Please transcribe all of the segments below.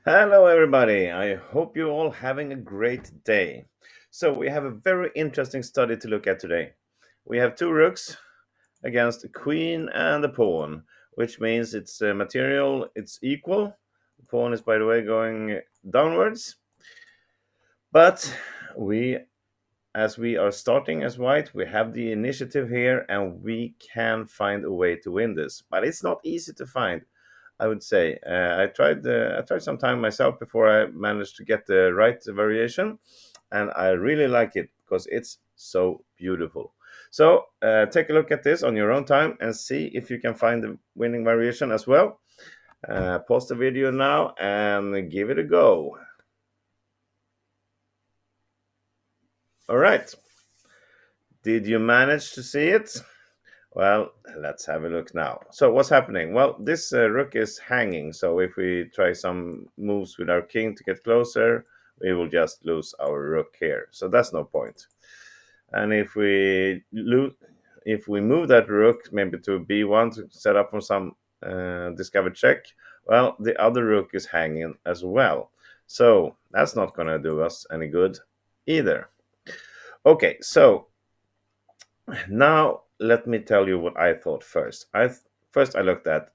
Hello, everybody. I hope you're all having a great day. So, we have a very interesting study to look at today. We have two rooks against a queen and a pawn, which means it's material, it's equal. The pawn is, by the way, going downwards. But we, as we are starting as white, we have the initiative here and we can find a way to win this. But it's not easy to find. I would say I tried some time myself before I managed to get the right variation, and I really like it because it's so beautiful. So take a look at this on your own time and see if you can find the winning variation as well. Pause the video now and give it a go. All right. Did you manage to see it? Well, let's have a look now. So what's happening? Well, this rook is hanging. So if we try some moves with our king to get closer, we will just lose our rook here. So that's no point. And if we move that rook maybe to b1 to set up for some discovered check, well, the other rook is hanging as well. So that's not going to do us any good either. Okay, so now let me tell you what I thought first. First I looked at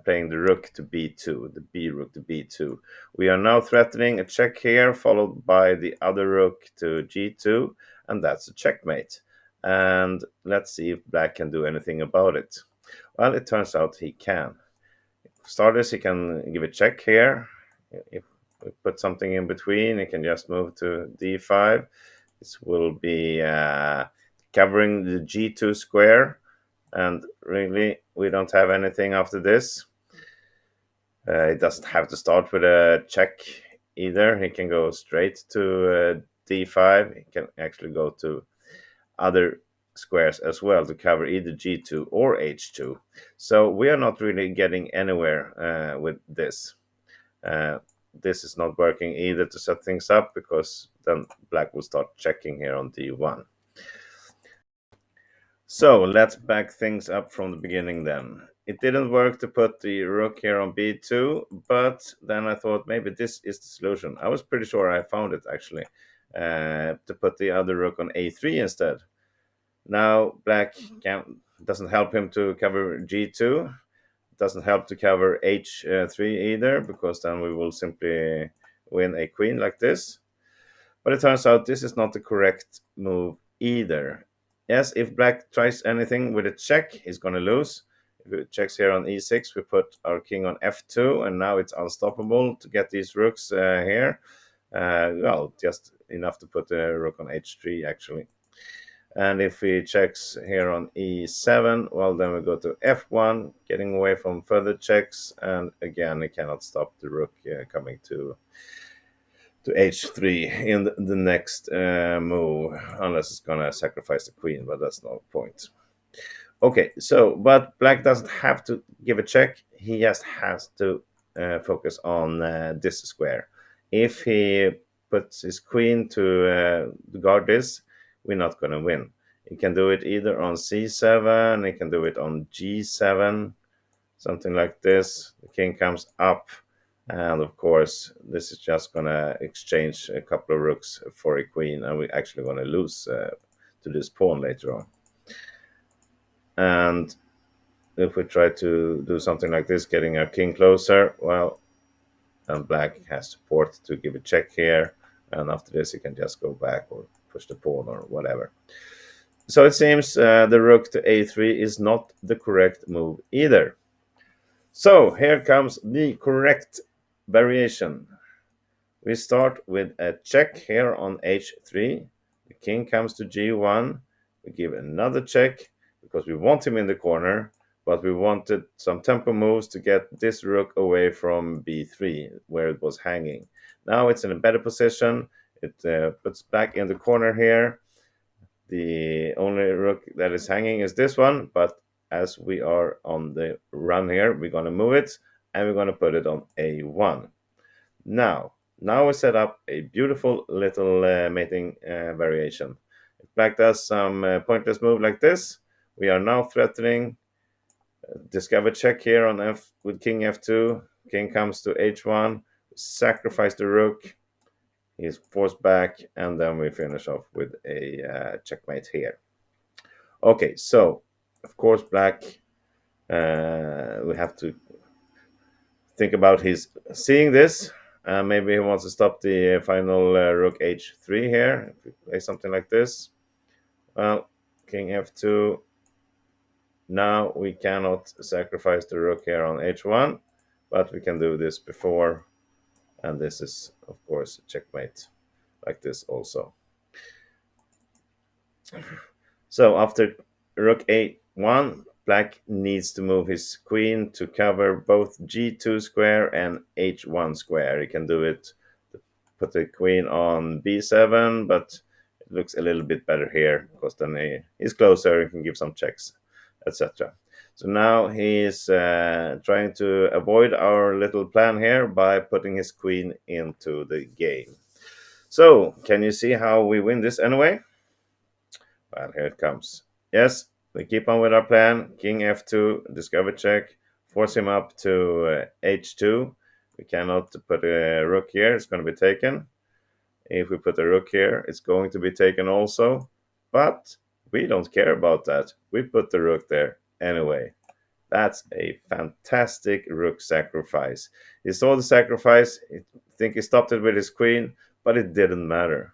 playing the rook to b2, the b rook to b2. We are now threatening a check here, followed by the other rook to g2, and that's a checkmate. And let's see if black can do anything about it. Well, it turns out he can. For starters, he can give a check here. If we put something in between, he can just move to d5. This will be covering the g2 square, and really we don't have anything after this. It doesn't have to start with a check either. He can go straight to d5. He can actually go to other squares as well to cover either g2 or h2. So we are not really getting anywhere with this. This is not working either to set things up, because then black will start checking here on d1. So let's back things up from the beginning then. It didn't work to put the rook here on b2, but then I thought maybe this is the solution. I was pretty sure I found it actually, to put the other rook on a3 instead. Now black doesn't help him to cover g2. It doesn't help to cover h3 either, because then we will simply win a queen like this. But it turns out this is not the correct move either. Yes, if black tries anything with a check, he's going to lose. If he checks here on e6, we put our king on f2, and now it's unstoppable to get these rooks here. Well, just enough to put the rook on h3, actually. And if he checks here on e7, well, then we go to f1, getting away from further checks. And again, he cannot stop the rook coming to h3 in the next move, unless it's gonna sacrifice the queen, but that's no point. Okay, so but black doesn't have to give a check. He just has to focus on this square. If he puts his queen to guard this, we're not gonna win. He can do it either on c7, he can do it on g7, something like this. The king comes up, and of course, this is just going to exchange a couple of rooks for a queen, and we're actually going to lose to this pawn later on. And if we try to do something like this, getting our king closer, well, and black has support to give a check here. And after this, he can just go back or push the pawn or whatever. So it seems the rook to a3 is not the correct move either. So here comes the correct variation. We start with a check here on h3. The king comes to g1. We give another check because we want him in the corner, but we wanted some tempo moves to get this rook away from b3, where it was hanging. Now it's in a better position. It puts back in the corner here. The only rook that is hanging is this one, but as we are on the run here, we're going to move it, and we're going to put it on a1. Now we set up a beautiful little mating variation. If black does some pointless move like this, we are now threatening discover check here on f with king f2. King comes to h1. Sacrifice the rook. He's forced back, and then we finish off with a checkmate here. Okay, so of course black. We have to think about his seeing this. Maybe he wants to stop the final rook h3 here. If we play something like this, well, king f2. Now we cannot sacrifice the rook here on h1, but we can do this before, and this is of course checkmate like this also. So after rook a1, black needs to move his queen to cover both g2 square and h1 square. He can do it to put the queen on b7, but it looks a little bit better here because then he's closer, he can give some checks, etc. So now he's trying to avoid our little plan here by putting his queen into the game. So can you see how we win this anyway? Well, here it comes. Yes, we keep on with our plan. King f2, discover check, force him up to h2. We cannot put a rook here, it's going to be taken. If we put a rook here, it's going to be taken also. But we don't care about that. We put the rook there anyway. That's a fantastic rook sacrifice. He saw the sacrifice, I think he stopped it with his queen, but it didn't matter.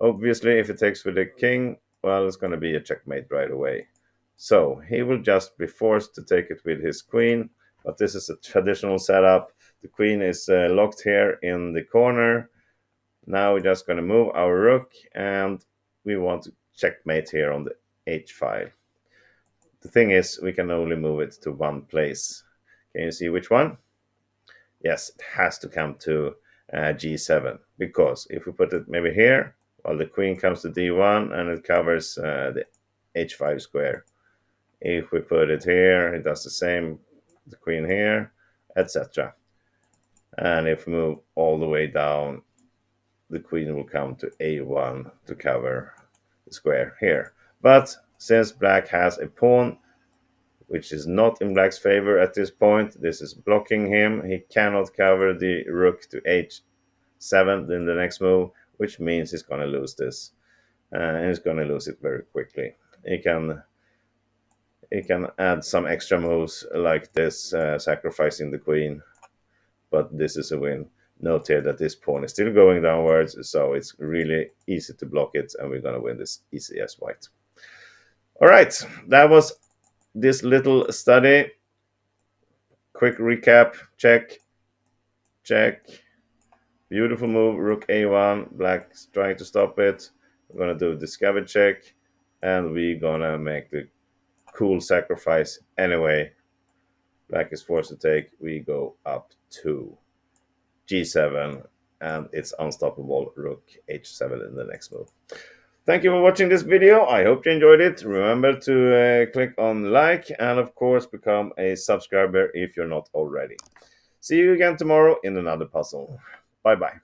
Obviously, if it takes with the king, well, it's going to be a checkmate right away. So he will just be forced to take it with his queen, but this is a traditional setup. The queen is locked here in the corner. Now we're just going to move our rook, and we want to checkmate here on the h file. The thing is, we can only move it to one place. Can you see which one? Yes, it has to come to g7, because if we put it maybe here, well, the queen comes to d1 and it covers the h5 square. If we put it here, it does the same, the queen here, etc. And if we move all the way down, the queen will come to a1 to cover the square here. But since black has a pawn which is not in black's favor at this point, this is blocking him. He cannot cover the rook to h7 in the next move, which means he's going to lose this. And he's going to lose it very quickly. He can add some extra moves like this, sacrificing the queen, but this is a win. Note here that this pawn is still going downwards, so it's really easy to block it, and we're going to win this easy as white. All right, that was this little study. Quick recap. Check, check. Beautiful move, rook a1. Black's trying to stop it. We're going to do a discover check, and we're going to make the cool sacrifice anyway. Black is forced to take. We go up to g7, and it's unstoppable, rook h7 in the next move. Thank you for watching this video. I hope you enjoyed it. Remember to click on like, and of course become a subscriber if you're not already. See you again tomorrow in another puzzle. Bye bye.